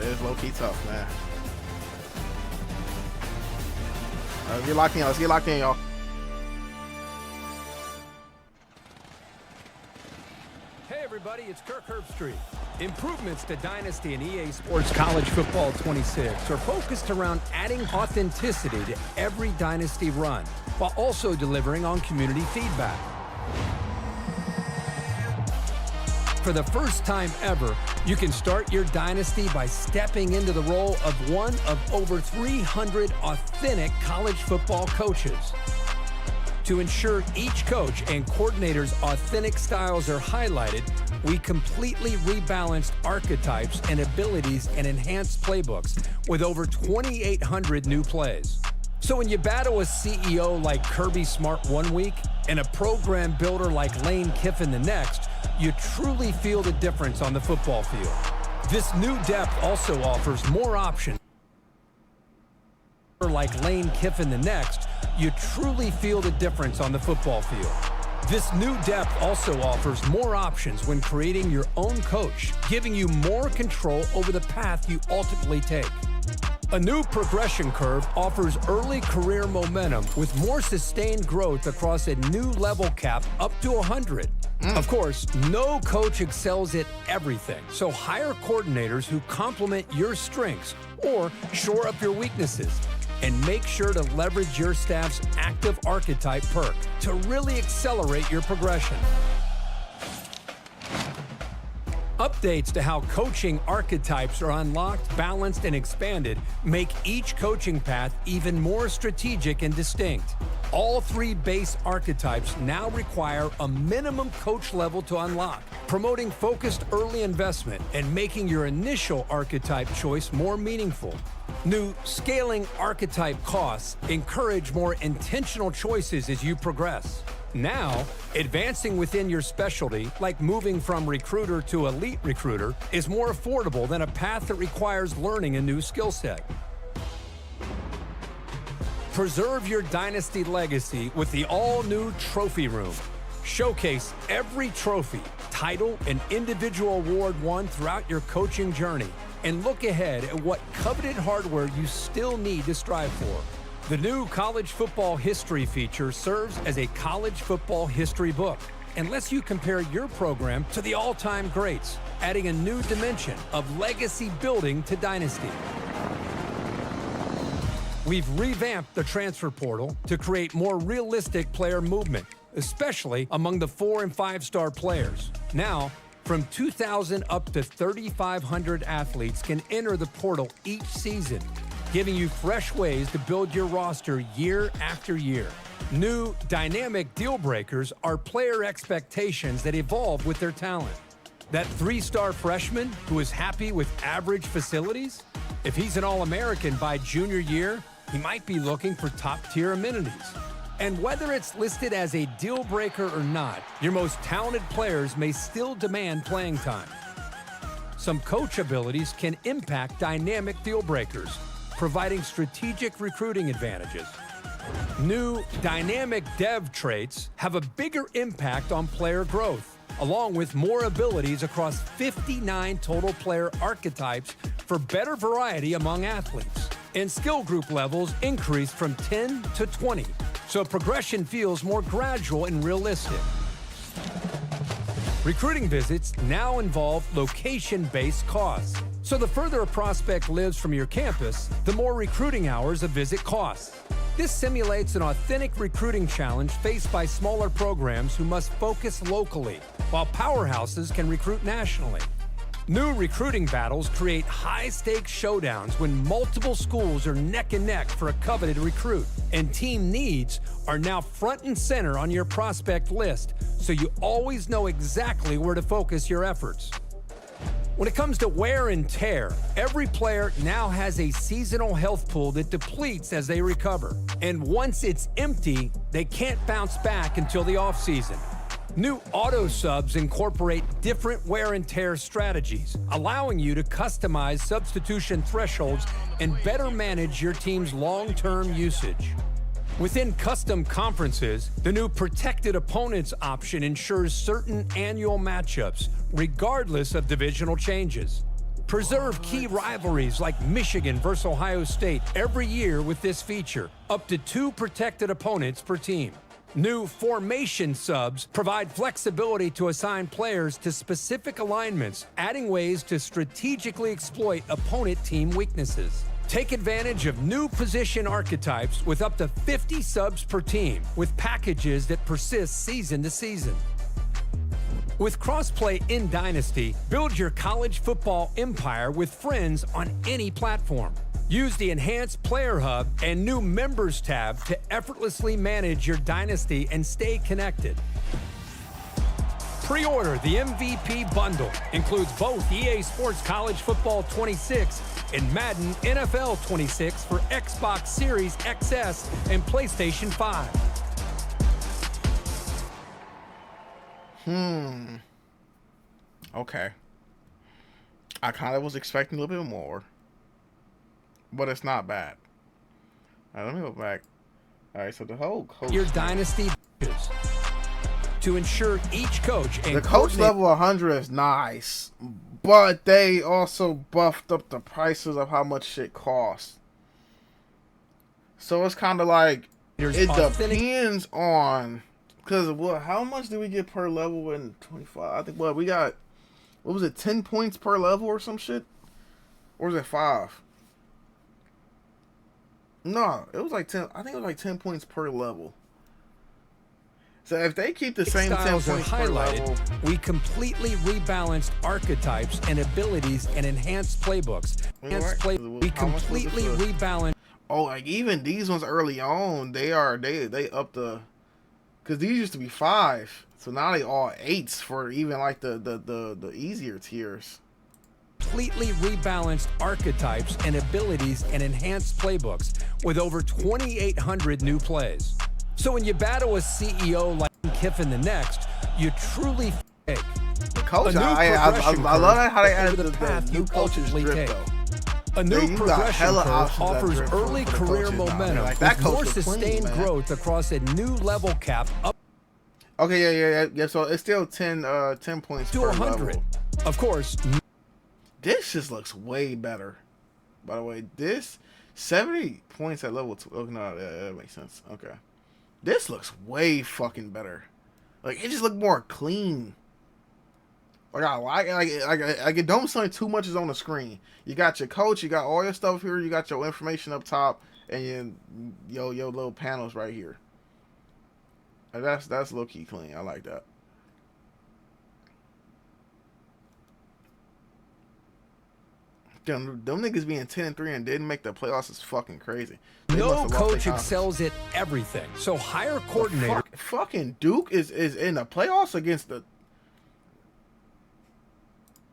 is low-key tough, man. Let's get locked in, let's get locked in, y'all. Hey everybody, it's Kirk Herbstreit. Improvements to Dynasty and EA Sports College Football 26 are focused around adding authenticity to every Dynasty run, while also delivering on community feedback. For the first time ever, you can start your Dynasty by stepping into the role of one of over 300 authentic college football coaches. To ensure each coach and coordinator's authentic styles are highlighted, we completely rebalanced archetypes and abilities and enhanced playbooks with over 2,800 new plays. So when you battle a CEO like Kirby Smart one week and a program builder like Lane Kiffin the next, you truly feel the difference on the football field. This new depth also offers more options. Like Lane Kiffin the next, you truly feel the difference on the football field. This new depth also offers more options when creating your own coach, giving you more control over the path you ultimately take. A new progression curve offers early career momentum with more sustained growth across a new level cap up to 100. Of course, no coach excels at everything, so hire coordinators who complement your strengths or shore up your weaknesses. And make sure to leverage your staff's active archetype perk to really accelerate your progression. Updates to how coaching archetypes are unlocked, balanced, and expanded make each coaching path even more strategic and distinct. All three base archetypes now require a minimum coach level to unlock, promoting focused early investment and making your initial archetype choice more meaningful. New scaling archetype costs encourage more intentional choices as you progress. Now, advancing within your specialty, like moving from recruiter to elite recruiter, is more affordable than a path that requires learning a new skill set. Preserve your Dynasty legacy with the all-new Trophy Room. Showcase every trophy, title, and individual award won throughout your coaching journey, and look ahead at what coveted hardware you still need to strive for. The new College Football History feature serves as a college football history book and lets you compare your program to the all-time greats, adding a new dimension of legacy building to Dynasty. We've revamped the transfer portal to create more realistic player movement, especially among the 4- and 5-star players. Now, from 2,000 up to 3,500 athletes can enter the portal each season, giving you fresh ways to build your roster year after year. New dynamic deal breakers are player expectations that evolve with their talent. That 3-star freshman who is happy with average facilities? If he's an All-American by junior year, he might be looking for top-tier amenities. And whether it's listed as a deal breaker or not, your most talented players may still demand playing time. Some coach abilities can impact dynamic deal breakers, providing strategic recruiting advantages. New dynamic dev traits have a bigger impact on player growth, along with more abilities across 59 total player archetypes for better variety among athletes. And skill group levels increase from 10 to 20, so progression feels more gradual and realistic. Recruiting visits now involve location-based costs. So the further a prospect lives from your campus, the more recruiting hours a visit costs. This simulates an authentic recruiting challenge faced by smaller programs who must focus locally, while powerhouses can recruit nationally. New recruiting battles create high-stakes showdowns when multiple schools are neck and neck for a coveted recruit, and team needs are now front and center on your prospect list, so you always know exactly where to focus your efforts. When it comes to wear and tear, every player now has a seasonal health pool that depletes as they recover. And once it's empty, they can't bounce back until the offseason. New auto subs incorporate different wear and tear strategies, allowing you to customize substitution thresholds and better manage your team's long-term usage. Within custom conferences, the new protected opponents option ensures certain annual matchups, regardless of divisional changes. Preserve key rivalries like Michigan versus Ohio State every year with this feature, up to 2 protected opponents per team. New formation subs provide flexibility to assign players to specific alignments, adding ways to strategically exploit opponent team weaknesses. Take advantage of new position archetypes with up to 50 subs per team, with packages that persist season to season. With crossplay in Dynasty, build your college football empire with friends on any platform. Use the Enhanced Player Hub and new Members tab to effortlessly manage your Dynasty and stay connected. Pre-order the MVP bundle. Includes both EA Sports College Football 26 and Madden NFL 26 for Xbox Series XS and PlayStation 5. Okay. I kind of was expecting a little bit more, but it's not bad. All right, let me go back. All right, so the whole coach. Your Dynasty to ensure each coach and the coach level 100 is nice, but they also buffed up the prices of how much shit costs. So it's kind of like it depends on, because how much do we get per level in 25? I think we got, what was it, 10 points per level or some shit, or was it 5? No, it was like 10. I think it was like 10 points per level. So if they keep the same 10 points per level, we completely rebalanced archetypes and abilities and enhanced playbooks. We completely rebalanced. Oh, like even these ones early on, they up the, because these used to be 5, so now they all 8s for even like the easier tiers. Completely rebalanced archetypes and abilities and enhanced playbooks with over 2,800 new plays. So when you battle a CEO like Kiffin the next, you truly fake. The coach, I love how they added the new coach's drip though. A new progression curve offers early career momentum with more sustained growth across a new level cap up. Okay, yeah. So it's still 10 points to per 100. level. Of course. This just looks way better. By the way, this 70 points at level 2. Oh, no, that makes sense. Okay. This looks way fucking better. Like, it just looked more clean. Like, like it don't sound too much is on the screen. You got your coach, you got all your stuff here, you got your information up top, and your little panels right here. And that's low-key clean. I like that. Them niggas being 10-3 and didn't make the playoffs is fucking crazy. No coach excels at everything, so hire a coordinator. Fucking Duke is in the playoffs against the.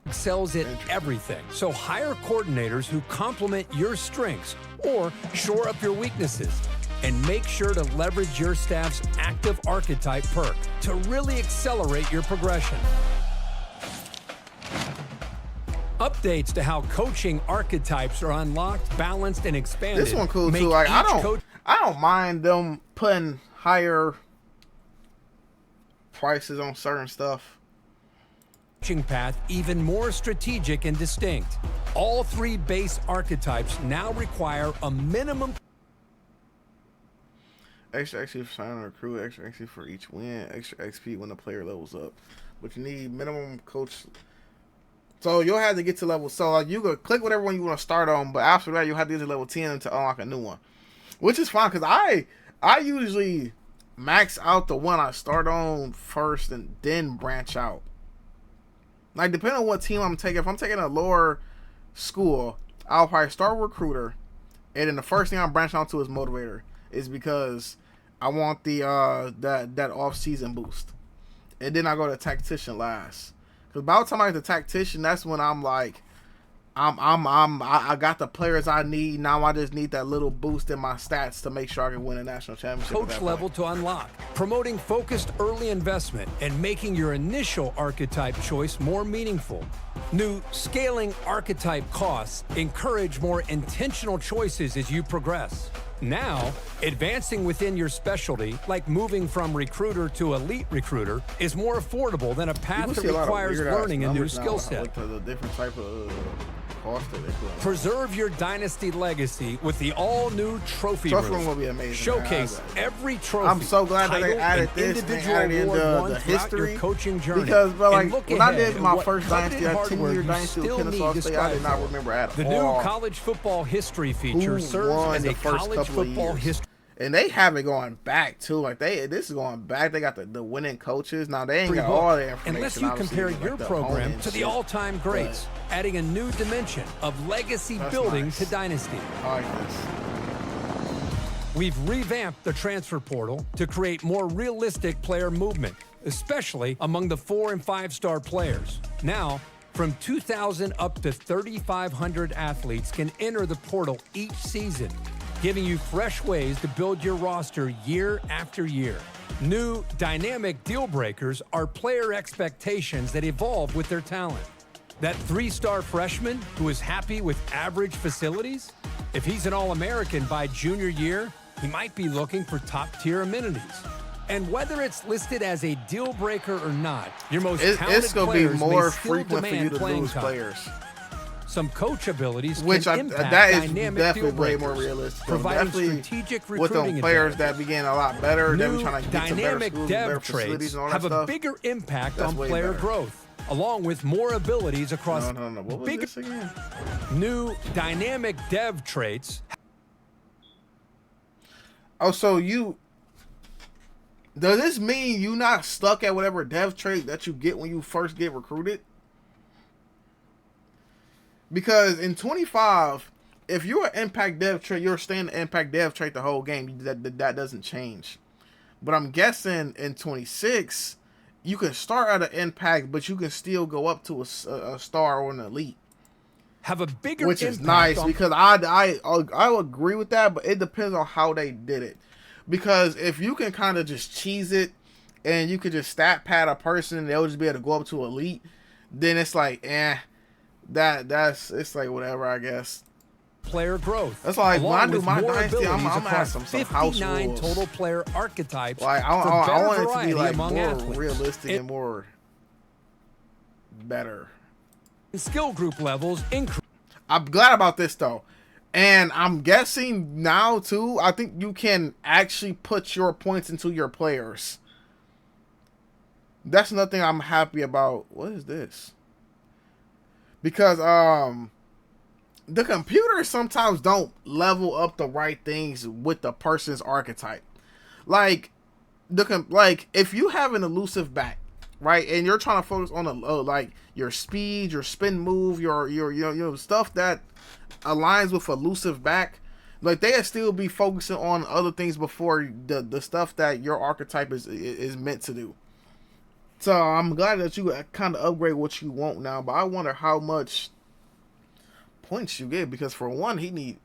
Excels at everything, so hire coordinators who complement your strengths or shore up your weaknesses. And make sure to leverage your staff's active archetype perk to really accelerate your progression. Updates to how coaching archetypes are unlocked, balanced, and expanded. This one cool too. Like I don't mind them putting higher prices on certain stuff. Coaching path even more strategic and distinct. All 3 base archetypes now require a minimum. Extra XP for signing a recruit, extra XP for each win, extra XP when the player levels up. But you need minimum coach. So you'll have to get to level. So like you could click whatever one you want to start on, but after that you'll have to get to level 10 to unlock a new one, which is fine because I usually max out the one I start on first and then branch out. Like depending on what team I'm taking. If I'm taking a lower school, I'll probably start with recruiter, and then the first thing I'm branching out to is motivator, is because I want the that off season boost, and then I go to tactician last. Because by the time I get the tactician, that's when I'm like, I got the players I need. Now I just need that little boost in my stats to make sure I can win a national championship. Coach level to unlock, promoting focused early investment and making your initial archetype choice more meaningful. New scaling archetype costs encourage more intentional choices as you progress. Now, advancing within your specialty, like moving from recruiter to elite recruiter, is more affordable than a path that requires learning a new skill set. Like the different type of cost that they put on. Preserve your dynasty legacy with the all-new trophy room. Trophy room will be amazing. Showcase every trophy. I'm so glad that they added this and added the history your coaching journey. Because, bro, like when I did my first dynasty, that 10-year dynasty with Kennesaw State, I did not remember at all. The new college football history feature serves as a college football history. And they have it going back too. Like this is going back. They got the winning coaches. Now they ain't got all the information. Unless you compare your program to the all-time greats, adding a new dimension of legacy building to dynasty. I like this. We've revamped the transfer portal to create more realistic player movement, especially among the 4- and 5-star players. Now, from 2,000 up to 3,500 athletes can enter the portal each season, giving you fresh ways to build your roster year after year. New dynamic deal breakers are player expectations that evolve with their talent. That 3-star freshman who is happy with average facilities? If he's an All-American by junior year, he might be looking for top-tier amenities. And whether it's listed as a deal breaker or not, your most talented players be more may still frequent for you demand to playing lose time. players. Some coach abilities Which can impact that is dynamic definitely deal way breakers, more realistic. providing Definitely strategic with recruiting them players advantages. that be getting a lot better, that be New trying to get to better dynamic schools, dev better traits facilities and all that have a stuff. bigger impact That's on way player better. growth, along with more abilities across No. What was this again? new dynamic dev traits. Oh, so does this mean you not stuck at whatever dev trait that you get when you first get recruited? Because in 25, if you're an impact dev trait, you're staying the impact dev trait the whole game. That doesn't change. But I'm guessing in 26, you can start at an impact, but you can still go up to a star or an elite. Have a bigger Which is impact nice because I agree with that, but it depends on how they did it. Because if you can kind of just cheese it and you could just stat pad a person and they'll just be able to go up to elite, then it's like, it's like whatever, I guess. Player growth. That's like when I do my more dynasty, I'm abilities gonna add some house 59 rules. total player archetypes. Like for I better want it to variety be like among more athletes. realistic and more better. Skill group levels increase. I'm glad about this though. And I'm guessing now too, I think you can actually put your points into your players. That's another thing I'm happy about. What is this? Because the computers sometimes don't level up the right things with the person's archetype. Like if you have an elusive back, right, and you're trying to focus on like your speed, your spin move, your stuff that aligns with elusive back, like they'll still be focusing on other things before the stuff that your archetype is meant to do. So I'm glad that you kind of upgrade what you want now, but I wonder how much points you get, because for one, he need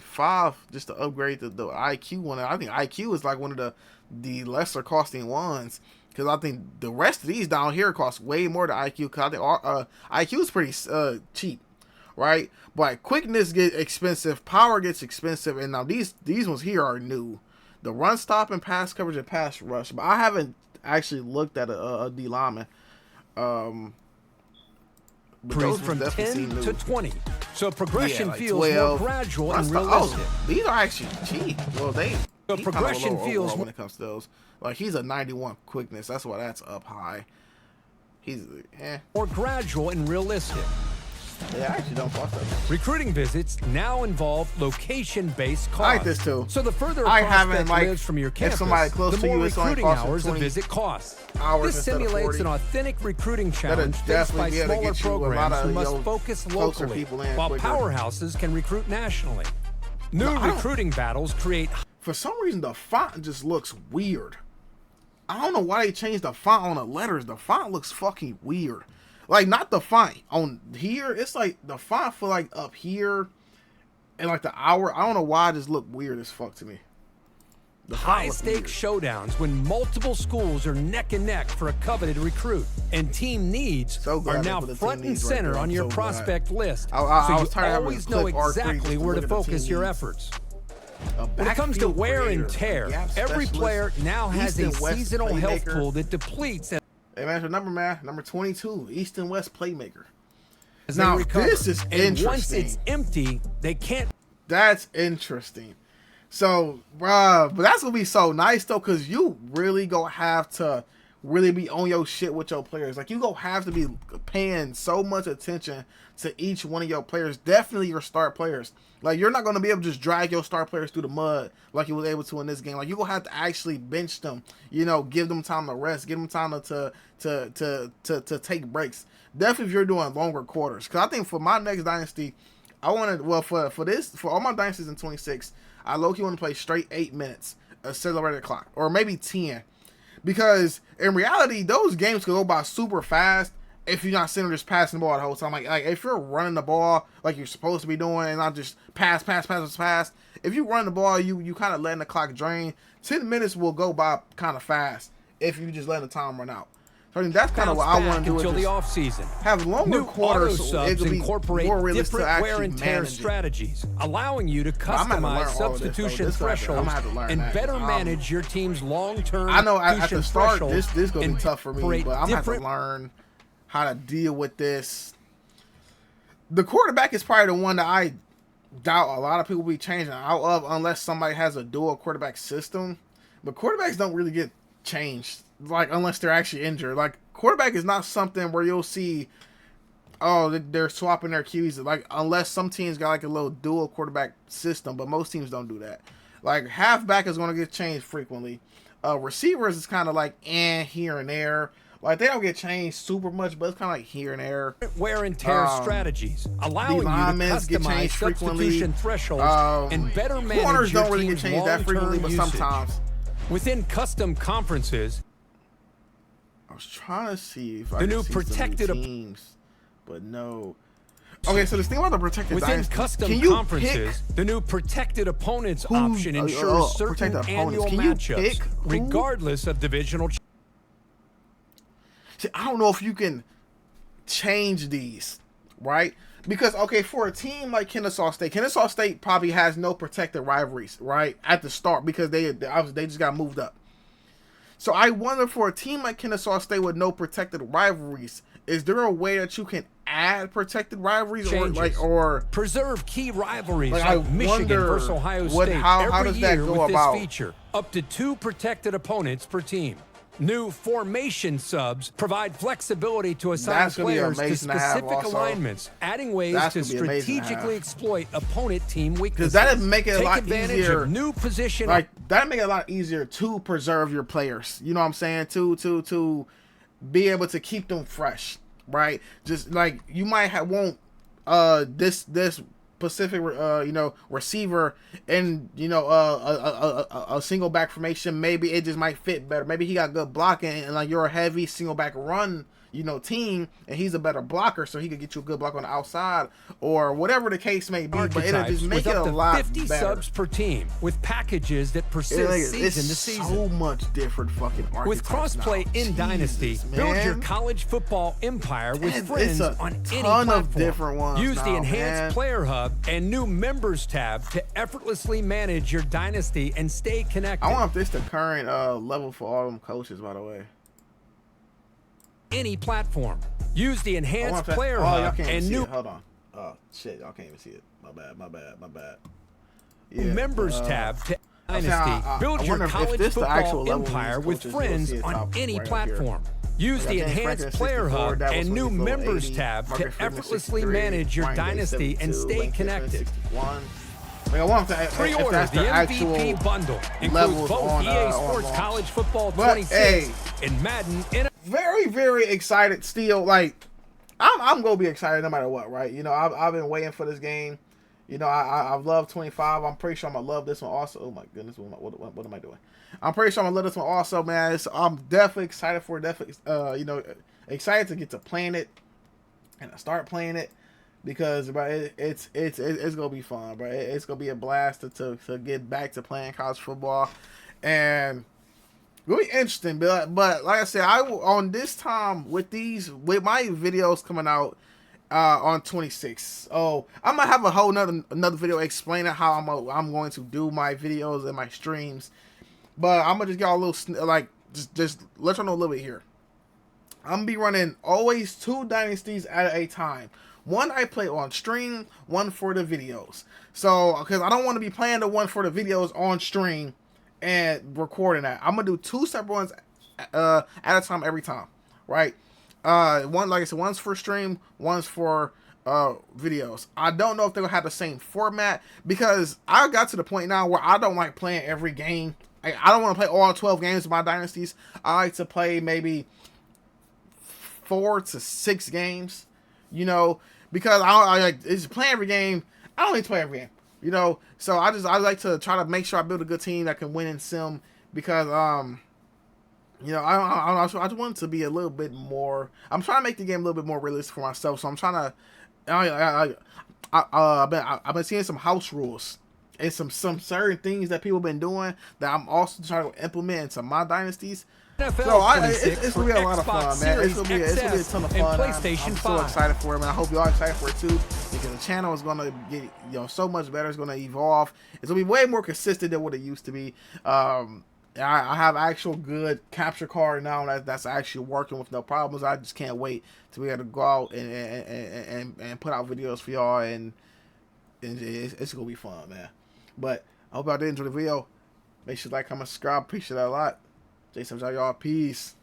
5 just to upgrade the IQ one. I think IQ is like one of the lesser costing ones, because I think the rest of these down here cost way more than IQ, because I think IQ is pretty cheap, right? But quickness gets expensive, power gets expensive, and now these ones here are new. The run stop and pass coverage and pass rush, but I haven't actually looked at a D lineman. Increase from 10 to 20. So progression like feels 12. more gradual and realistic. These are actually cheap. Well, progression feels when it comes to those. Like he's a 91 quickness. That's why that's up high. He's more gradual and realistic. Yeah, I actually don't cost that much. Recruiting visits now involve location-based costs. I like this too. So the further a I prospect haven't, like, lives from your if campus, somebody close the to more you, it's only recruiting costing hours a 20 visit costs. hours This instead of simulates 40. an authentic recruiting That'll challenge faced by definitely be able to smaller get you a lot programs of, who you must know, focus closer locally, people in while quicker. powerhouses can recruit nationally. New recruiting battles create... For some reason, the font just looks weird. I don't know why they changed the font on the letters. The font looks fucking weird. Like, not the font on here. It's like the font for like up here and like the hour. I don't know why it just looked weird as fuck to me. High-stakes showdowns when multiple schools are neck and neck for a coveted recruit, and team needs are now front and center on your prospect list, so you always know exactly where to focus your efforts. When it comes to backfield wear creator, and tear, gap every specialist, player now has East a and West seasonal health playmaker. pool that depletes Hey, man, your number, man. Number 22, East and West playmaker. as Now, they recover. this is and once interesting. it's empty, they can't. That's interesting. So, bruh, but that's gonna be so nice though, cause you really gonna have to really be on your shit with your players. Like you gonna have to be paying so much attention to each one of your players. Definitely your star players. Like you're not gonna be able to just drag your star players through the mud like you was able to in this game. Like you gonna have to actually bench them. You know, give them time to rest, give them time to take breaks. Definitely if you're doing longer quarters. Cause I think for my next dynasty, I wanted for all my dynasties in 26, I low-key want to play straight 8 minutes, accelerated clock, or maybe 10. Because in reality, those games could go by super fast if you're not sitting there just passing the ball the whole time. Like if you're running the ball like you're supposed to be doing and not just pass. If you run the ball, you kind of letting the clock drain. 10 minutes will go by kind of fast if you just let the time run out. So I think that's kind of what I want to do until the is offseason. have longer New quarters auto so it subs will be incorporate more realistic to different wear actually and tear manage it. strategies, allowing you to I'm gonna learn customize all of this, substitution though. thresholds I'm gonna have to learn and that, better 'cause manage your team's long-term. I know at the substitution start thresholds this gonna be and tough for me, incorporate but I'm gonna have to different learn how to deal with this. The quarterback is probably the one that I doubt a lot of people will be changing out of unless somebody has a dual quarterback system. But quarterbacks don't really get changed, like unless they're actually injured. Like quarterback is not something where you'll see, oh, they're swapping their QBs. Like unless some teams got like a little dual quarterback system, but most teams don't do that. Like halfback is going to get changed frequently. Receivers is kind of like here and there. Like they don't get changed super much, but it's kind of like here and there. Wear and tear strategies, allowing you to customize substitution thresholds and better manage corners your don't really get team's changed that frequently, but long-term usage. sometimes. Within custom conferences, I was trying to see if I the could new see protected some new teams, but no. Okay, so this thing about the protected within dynasty, custom can you conferences, the new protected opponents option ensures certain annual matchups, regardless of divisional. See, I don't know if you can change these, right? Because, okay, for a team like Kennesaw State probably has no protected rivalries, right, at the start because they just got moved up. So I wonder for a team like Kennesaw State with no protected rivalries, is there a way that you can add protected rivalries or preserve key rivalries like like Michigan versus Ohio State how every does that year go with about? this feature? Up to 2 protected opponents per team. New formation subs provide flexibility to assign That's gonna be players to amazing to have specific also. alignments, adding ways That's to gonna be amazing to strategically have. exploit opponent team weaknesses. Because that'd make it a Take lot advantage easier. of new position. Like that'd make it a lot easier to preserve your players. You know what I'm saying? To be able to keep them fresh, right? Just like you might want this specific receiver and a single back formation. Maybe it just might fit better. Maybe he got good blocking and like you're a heavy single back run team, and he's a better blocker, so he could get you a good block on the outside or whatever the case may be. But it'll just make it a lot 50 better. subs per team with packages that persist season to season. So much different fucking archetypes with crossplay now. in Dynasty, man. build your college football empire with Man, friends it's a on any ton platform. of different ones Use the now, enhanced man. player hub and new members tab to effortlessly manage your Dynasty and stay connected. I want this the current level for all them coaches, by the way. Any platform. Use the enhanced player y'all hub can't even and see new it. Hold on. Oh shit, y'all can't even see it. My bad. Yeah, members tab to I'm saying, Dynasty. Build I your wonder if college this the actual football level of empire these with coaches, friends you'll see it on top any right up platform. here. Use the James enhanced Franklin, player 64, hub Davos and new Louisville, members 80, tab to Marcus Freeman, effortlessly 63, manage your Ryan Day, Dynasty and 72, stay Lane Kiffin, connected. 61. Like, I want to if Pre-order that's the the MVP actual bundle. Includes levels both on, EA Sports on College Football But, 26 hey, and Madden. Very, very excited still. Like, I'm going to be excited no matter what, right? I've been waiting for this game. I've loved 25. I'm pretty sure I'm going to love this one also. Oh, my goodness. What am I doing? I'm pretty sure I'm going to love this one also, man. I'm definitely excited for it. Definitely, excited to get to playing it and to start playing it because, bro, it's going to be fun, bro. It's going to be a blast to get back to playing college football. And it'll be interesting, but like I said, on this time with my videos coming out On 26. Oh, I'm gonna have a whole another video explaining how I'm going to do my videos and my streams. But I'm gonna just get a little like just let you know a little bit here. I'm gonna be running always 2 dynasties at a time. One I play on stream, one for the videos. So, because I don't want to be playing the one for the videos on stream and recording that. I'm gonna do 2 separate ones at a time every time, right? One, like I said, one's for stream, one's for videos. I don't know if they'll have the same format because I got to the point now where I don't like playing every game. I don't want to play all 12 games of my dynasties. I like to play maybe 4 to 6 games, you know, because I like it's playing every game. I don't need to play every game, you know. So I like to try to make sure I build a good team that can win in sim because you know, I just want it to be a little bit more. I'm trying to make the game a little bit more realistic for myself. So I'm trying to. I've been seeing some house rules and some certain things that people have been doing that I'm also trying to implement into my dynasties. NFL So 26 it's gonna be a lot of fun, man. It's gonna be a ton of fun. PlayStation I'm 5. so excited for it, man. I hope y'all excited for it too, because the channel is gonna get so much better. It's gonna evolve. It's gonna be way more consistent than what it used to be. I have actual good capture card now that's actually working with no problems. I just can't wait to be able to go out and put out videos for y'all, and it's gonna be fun, man. But I hope y'all did enjoy the video. Make sure to like, comment, subscribe. Appreciate that a lot. Jason, y'all. Peace.